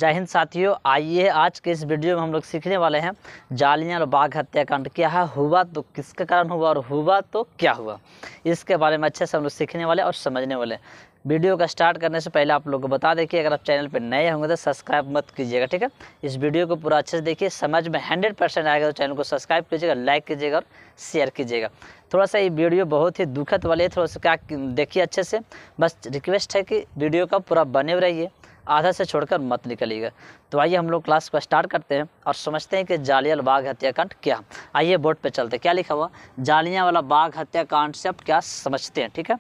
जय हिंद साथियों, आइए आज के इस वीडियो में हम लोग सीखने वाले हैं जालियांवाला बाग हत्याकांड क्या है, हुआ तो किसके कारण हुआ और हुआ तो क्या हुआ, इसके बारे में अच्छे से हम लोग सीखने वाले और समझने वाले। वीडियो का स्टार्ट करने से पहले आप लोगों को बता दें कि अगर आप चैनल पर नए होंगे तो सब्सक्राइब मत कीजिएगा, ठीक है। इस वीडियो को पूरा अच्छे से देखिए, समझ में 100% आएगा तो चैनल को सब्सक्राइब कीजिएगा, लाइक कीजिएगा और शेयर कीजिएगा। थोड़ा सा ये वीडियो बहुत ही दुखद वाले है, थोड़ा सा क्या देखिए अच्छे से। बस रिक्वेस्ट है कि वीडियो का पूरा बने रहिए, आधा से छोड़कर मत निकलिएगा। तो आइए हम लोग क्लास को स्टार्ट करते हैं और समझते हैं कि जालियांवाला बाग हत्याकांड क्या। आइए बोर्ड पे चलते हैं, क्या लिखा हुआ जालियांवाला बाग हत्याकांड से आप क्या समझते हैं, ठीक है।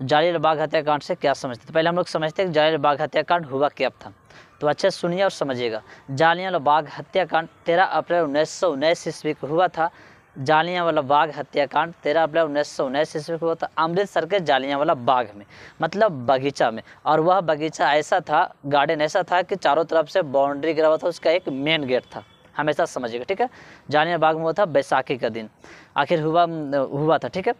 जालियांवाला बाग हत्याकांड से क्या समझते हैं, तो पहले हम लोग समझते हैं कि जालियांवाला बाग हत्याकांड हुआ क्या था। तो अच्छे से सुनिए और समझिएगा। जालियांवाला बाग हत्याकांड 13 अप्रैल 1919 ईस्वी को हुआ था। जालियांवाला बाग हत्याकांड 13 अप्रैल 1919 ईस्वी को हुआ था अमृतसर के जालियांवाला बाग में, मतलब बगीचा में। और वह बगीचा ऐसा था, गार्डन ऐसा था कि चारों तरफ से बाउंड्री गिरा हुआ था, उसका एक मेन गेट था, हमेशा समझिएगा, ठीक है। जालियांवाला बाग में हुआ था बैसाखी का दिन, आखिर हुआ था, ठीक है।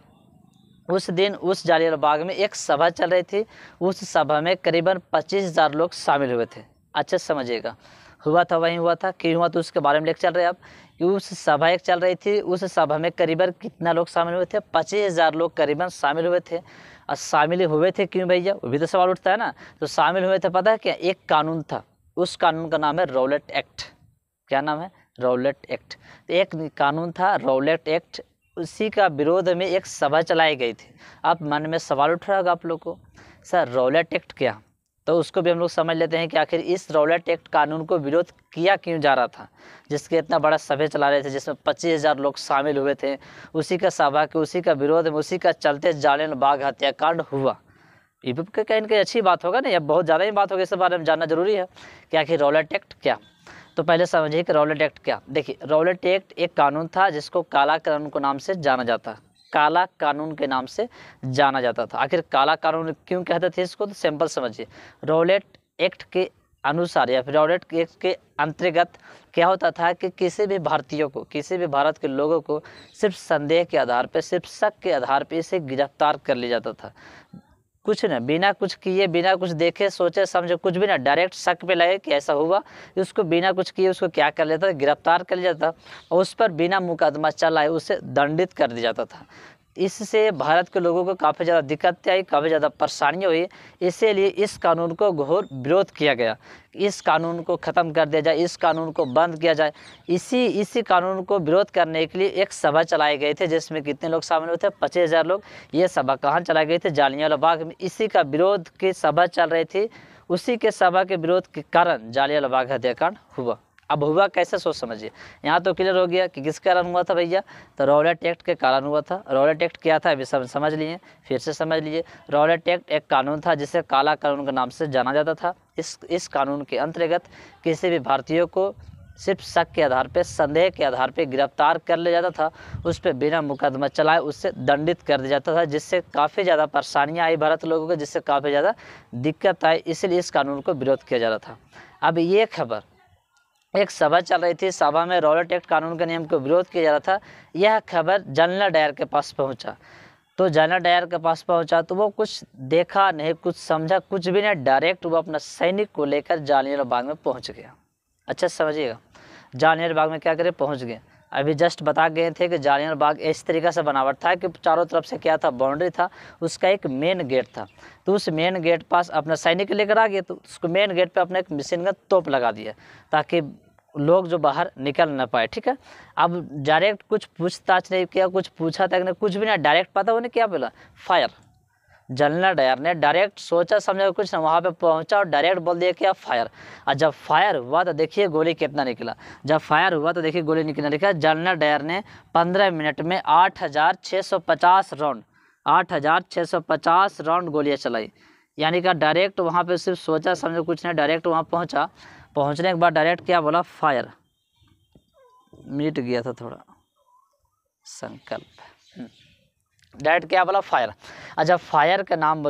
उस दिन उस जालियांवाला बाग में एक सभा चल रही थी। उस सभा में करीबन 25,000 लोग शामिल हुए थे। अच्छे से समझिएगा, हुआ था वहीं हुआ था, क्यों हुआ तो उसके बारे में लेकर चल रहे हैं आप। उस सभा एक चल रही थी, उस सभा में करीबन कितना लोग शामिल हुए थे, 25,000 लोग करीबन शामिल हुए थे। और शामिल हुए थे क्यों भैया, वो भी तो सवाल उठता है ना। तो शामिल हुए थे, पता है क्या, एक कानून था, उस कानून का नाम है रौलट एक्ट। क्या नाम है, रौलट एक्ट। एक कानून था रौलट एक्ट, उसी का विरोध में एक सभा चलाई गई थी। अब मन में सवाल उठ रहा होगा आप लोग को, सर रौलट एक्ट क्या, तो उसको भी हम लोग समझ लेते हैं कि आखिर इस रौलट एक्ट कानून को विरोध किया क्यों जा रहा था, जिसके इतना बड़ा सभा चला रहे थे, जिसमें 25,000 लोग शामिल हुए थे। उसी का सभा के, उसी का विरोध में, उसी का चलते जालियांवाला बाग हत्याकांड हुआ। ये भी कहीं न कहीं अच्छी बात होगा ना, या बहुत ज़्यादा ही बात होगी, इसके बारे में जानना जरूरी है कि आखिर रौलट एक्ट क्या। तो पहले समझिए कि रौलट एक्ट क्या। देखिए, रौलट एक्ट एक कानून था जिसको काला कानून के नाम से जाना जाता, काला कानून के नाम से जाना जाता था। आखिर काला कानून क्यों कहते थे इसको, तो सिंपल समझिए। रौलट एक्ट के अनुसार या फिर रौलट एक्ट के अंतर्गत क्या होता था कि किसी भी भारतीयों को, किसी भी भारत के लोगों को सिर्फ संदेह के आधार पर, सिर्फ शक के आधार पर इसे गिरफ्तार कर लिया जाता था। कुछ ना, बिना कुछ किए, बिना कुछ देखे सोचे समझे, कुछ भी ना, डायरेक्ट शक पे लगे कि ऐसा हुआ, उसको बिना कुछ किए उसको क्या कर लेता था, गिरफ्तार कर लिया जाता और उस पर बिना मुकदमा चलाए उसे दंडित कर दिया जाता था। इससे भारत के लोगों को काफ़ी ज़्यादा दिक्कतें आई, काफ़ी ज़्यादा परेशानियाँ हुई। इसीलिए इस कानून को घोर विरोध किया गया, इस कानून को ख़त्म कर दिया जाए, इस कानून को बंद किया जाए। इसी कानून को विरोध करने के लिए एक सभा चलाई गई थी, जिसमें कितने लोग शामिल हुए थे, 25,000 लोग। ये सभा कहाँ चलाई गई थी, जालियांवाला बाग में। इसी का विरोध की सभा चल रही थी, उसी के सभा के विरोध के कारण जालियांवाला बाग हत्याकांड हुआ। अब हुआ कैसे, सोच समझिए। यहाँ तो क्लियर हो गया कि किस कारण हुआ था भैया, तो रौलट एक्ट के कारण हुआ था। रौलट एक्ट क्या था अभी समझ लिए, फिर से समझ लीजिए। रौलट एक्ट एक कानून था जिसे काला कानून के नाम से जाना जाता था। इस कानून के अंतर्गत किसी भी भारतीयों को सिर्फ शक के आधार पे, संदेह के आधार पे गिरफ्तार कर लिया जाता था, उस पर बिना मुकदमा चलाए उससे दंडित कर दिया जाता था, जिससे काफ़ी ज़्यादा परेशानियाँ आई भारत लोगों को, जिससे काफ़ी ज़्यादा दिक्कत आई। इसलिए इस कानून को विरोध किया जा रहा था। अब ये खबर, एक सभा चल रही थी, सभा में रौलट एक्ट कानून के नियम को विरोध किया जा रहा था। यह खबर जनरल डायर के पास पहुंचा। तो जनरल डायर के पास पहुंचा तो वो कुछ देखा नहीं, कुछ समझा, कुछ भी नहीं, डायरेक्ट वो अपना सैनिक को लेकर जालियांवाला बाग में पहुंच गया। अच्छा समझिएगा, जालियांवाला बाग में क्या करे, पहुंच गए। अभी जस्ट बता गए थे कि जालियांवाला बाग इस तरीक़े से बनावट था कि चारों तरफ से क्या था, बाउंड्री था, उसका एक मेन गेट था। तो उस मेन गेट पास अपना सैनिक लेकर आ गए, तो उसको मेन गेट पे अपने एक मशीन गन तोप लगा दिया ताकि लोग जो बाहर निकल ना पाए, ठीक है। अब डायरेक्ट कुछ पूछताछ नहीं किया, कुछ पूछा तक नहीं, कुछ भी नहीं, डायरेक्ट पता उन्हें क्या बोला, फायर। जनरल डायर ने डायरेक्ट सोचा समझा कुछ ना, वहाँ पे पहुँचा और डायरेक्ट बोल दिया कि फायर। और जब फायर हुआ तो देखिए गोली कितना निकला, जब फायर हुआ तो देखिए गोली निकलना लिखा। जनरल डायर ने 15 मिनट में 8,650 राउंड, 8,650 राउंड गोलियाँ चलाई। यानी कि डायरेक्ट वहाँ पे सिर्फ सोचा समझा कुछ नहीं, डायरेक्ट वहाँ पहुँचा। पहुँचने के बाद डायरेक्ट क्या बोला, फायर। मिट गया था थोड़ा संकल्प, डायरेक्ट क्या बोला, फायर। और जब फायर का नाम,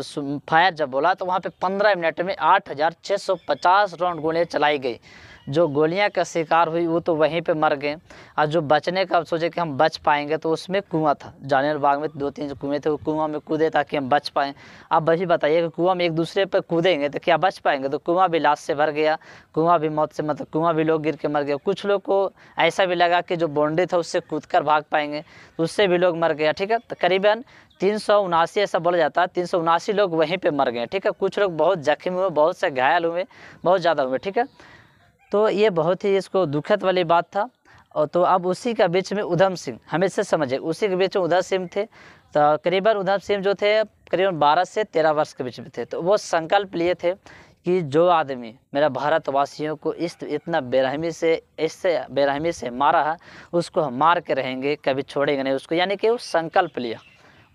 फायर जब बोला तो वहाँ पे 15 मिनट में 8,650 राउंड गोलियाँ चलाई गई। जो गोलियां का शिकार हुई वो तो वहीं पे मर गए, और जो बचने का सोचे कि हम बच पाएंगे तो उसमें कुआं था, जालियान बाग में 2-3 कुएं थे, वो कुआं में कूदे ताकि हम बच पाएँ। अब वही बताइए कि कुआं में एक दूसरे पर कूदेंगे तो क्या बच पाएंगे? तो कुआं भी लाश से भर गया, कुआं भी मौत से मतलब कुआं भी लोग गिर के मर गए। कुछ लोग को ऐसा भी लगा कि जो बाउंड्री था उससे कूद कर भाग पाएंगे, तो उससे भी लोग मर गया। ठीक है, तो करीबन 379 ऐसा बोला जाता है, 379 लोग वहीं पे मर गए। ठीक है, कुछ लोग बहुत जख्मी हुए, बहुत से घायल हुए, बहुत ज़्यादा हुए। ठीक है, तो ये बहुत ही इसको दुखद वाली बात था। और तो अब उसी का बीच में उधम सिंह, हमेशा समझे उसी के बीच में उधम सिंह थे। तो करीबन उधम सिंह जो थे करीबन 12 से 13 वर्ष के बीच में थे। तो वो संकल्प लिए थे कि जो आदमी मेरा भारतवासियों को इतना इससे बेरहमी से मारा है, उसको हम मार के रहेंगे, कभी छोड़ेंगे नहीं उसको। यानी कि वो संकल्प लिया,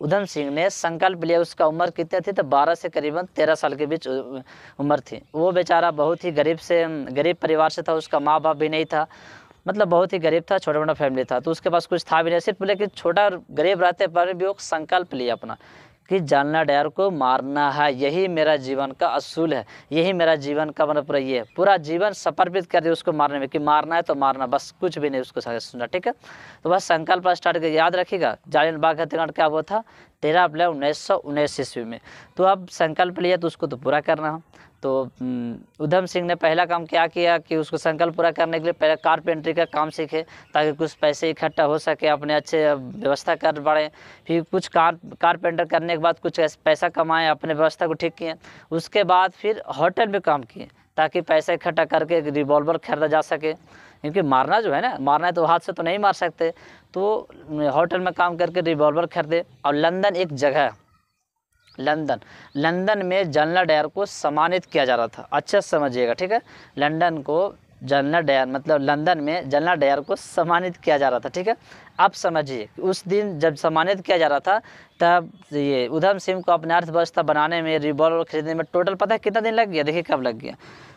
उधम सिंह ने संकल्प लिया। उसका उम्र कितनी थी? तो 12 से करीबन 13 साल के बीच उम्र थी। वो बेचारा बहुत ही गरीब परिवार से था, उसका माँ बाप भी नहीं था, मतलब बहुत ही गरीब था, छोटा मोटा फैमिली था, तो उसके पास कुछ था भी नहीं। सिर्फ बोले कि छोटा गरीब रहते पर भी वो संकल्प लिया अपना कि जालियान डायर को मारना है, यही मेरा जीवन का असूल है, यही मेरा जीवन का मतलब पूरा ये है, पूरा जीवन समर्पित कर दिया उसको मारने में, कि मारना है तो मारना, बस कुछ भी नहीं उसको सुनना। ठीक है, तो बस संकल्प स्टार्ट कर, याद रखिएगा जालियान बाग हत्याकांड क्या वो था 13 अप्रैल 1919 ईस्वी में। तो अब संकल्प लिया तो उसको तो पूरा करना है। तो उधम सिंह ने पहला काम क्या किया कि उसको संकल्प पूरा करने के लिए पहले कारपेंटरी का काम सीखे, ताकि कुछ पैसे इकट्ठा हो सके, अपने अच्छे व्यवस्था कर बढ़े। फिर कुछ कारपेंटर करने के बाद कुछ पैसा कमाए, अपने व्यवस्था को ठीक किए। उसके बाद फिर होटल में काम किए, ताकि पैसा इकट्ठा करके रिवॉल्वर खरीदा जा सके, क्योंकि मारना जो है ना, मारना है तो हाथ से तो नहीं मार सकते। तो होटल में काम करके रिवॉल्वर खरीदे। और लंदन एक जगह, लंदन में जालियान डायर को सम्मानित किया जा रहा था। अच्छा समझिएगा, ठीक है, लंदन को जालियान डायर मतलब लंदन में जालियान डायर को सम्मानित किया जा रहा था। ठीक है, आप समझिए उस दिन जब सम्मानित किया जा रहा था, तब ये उधम सिंह को अपने अर्थव्यवस्था बनाने में, रिवॉल्वर खरीदने में टोटल पता है कितना दिन लग गया? देखिए कब लग गया।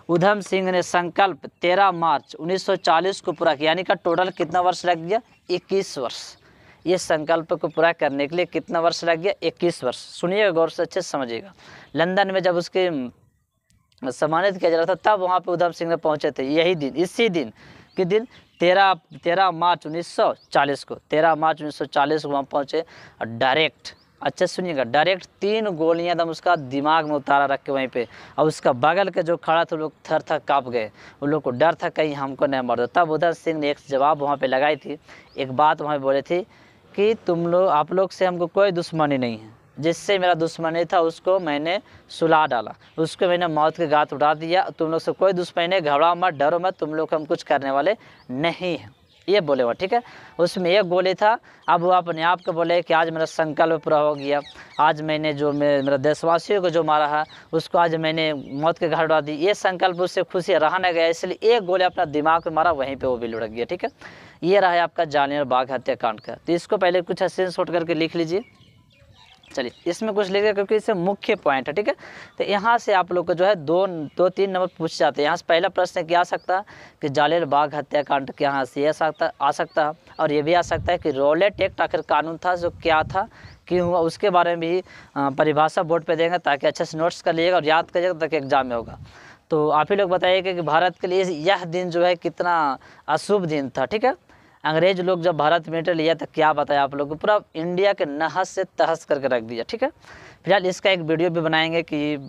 उधम सिंह ने संकल्प 13 मार्च 1940 को पूरा किया, यानी का टोटल कितना वर्ष लग गया? 21 वर्ष। ये संकल्प को पूरा करने के लिए कितना वर्ष लग गया? 21 वर्ष। सुनिएगा गौर से, अच्छे से समझिएगा। लंदन में जब उसके सम्मानित किया जा रहा था, तब वहाँ पे उधम सिंह ने पहुँचे थे, यही दिन, इसी दिन के दिन 13 मार्च 1940 को, 13 मार्च 1940 को वहाँ पहुँचे। और डायरेक्ट, अच्छे सुनिएगा, डायरेक्ट 3 गोलियां एकदम उसका दिमाग में उतारा रख के वहीं पे, और उसका बगल के जो खड़ा था लोग थर थर काँप गए, उन लोग को डर था कहीं हमको नहीं मार दो। तब उधम सिंह ने एक जवाब वहाँ पे लगाई थी, एक बात वहाँ बोले थी कि आप लोग से हमको कोई दुश्मनी नहीं है, जिससे मेरा दुश्मनी था उसको मैंने सुला डाला, उसको मैंने मौत के घाट उठा दिया, तुम लोग से कोई दुश्मनी नहीं, घबराओ मत, डरो मत, तुम लोग हम कुछ करने वाले नहीं हैं, ये बोले वो। ठीक है, उसमें एक गोली था। अब वो अपने आप को बोले कि आज मेरा संकल्प पूरा हो गया, आज मैंने जो मेरा देशवासियों को जो मारा है उसको आज मैंने मौत के घाट उड़ा दी। ये संकल्प उससे खुशी रहा न गया, इसलिए एक गोली अपना दिमाग पे मारा, वहीं पे वो भी लुढ़क गया। ठीक है, ये रहा है आपका जालियान बाग हत्याकांड का। तो इसको पहले कुछ स्क्रीनशॉट करके लिख लीजिए। चलिए, इसमें कुछ लिखिए क्योंकि इससे मुख्य पॉइंट है। ठीक है, तो यहाँ से आप लोग को जो है 2-3 नंबर पूछ जाते हैं। यहाँ से पहला प्रश्न क्या आ सकता है कि जालियान बाग हत्याकांड के यहाँ से आ सकता है, और ये भी आ सकता है कि रॉलेट एक्ट आखिर कानून था जो क्या था, क्यों हुआ, उसके बारे में भी परिभाषा बोर्ड पे देंगे, ताकि अच्छे से नोट्स कर लीजिएगा और याद करिएगा, ताकि एग्जाम में होगा। तो आप ही लोग बताइएगा कि भारत के लिए यह दिन जो है कितना अशुभ दिन था। ठीक है, अंग्रेज लोग जब भारत में एंटर लिया तो क्या बताया आप लोग को, पूरा इंडिया के नहस से तहस करके रख दिया। ठीक है, फिलहाल इसका एक वीडियो भी बनाएंगे कि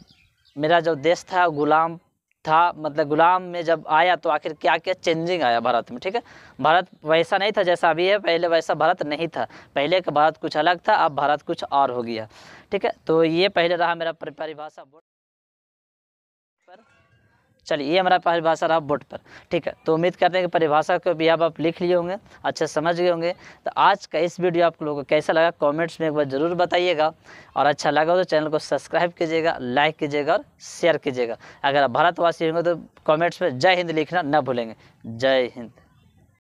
मेरा जो देश था गुलाम था, मतलब गुलाम में जब आया तो आखिर क्या क्या चेंजिंग आया भारत में। ठीक है, भारत वैसा नहीं था जैसा अभी है, पहले वैसा भारत नहीं था, पहले का भारत कुछ अलग था, अब भारत कुछ और हो गया। ठीक है, तो ये पहले रहा मेरा परिभाषा बोर्ड पर। चलिए, ये हमारा परिभाषा रहा बोर्ड पर। ठीक है, तो उम्मीद करते हैं कि परिभाषा को भी आप लिख लिए होंगे, अच्छे समझ गए होंगे। तो आज का इस वीडियो आप लोगों को कैसा लगा कमेंट्स में एक बार ज़रूर बताइएगा, और अच्छा लगा तो चैनल को सब्सक्राइब कीजिएगा, लाइक कीजिएगा और शेयर कीजिएगा। अगर आप भारतवासी होंगे तो कमेंट्स में जय हिंद लिखना न भूलेंगे। जय हिंद।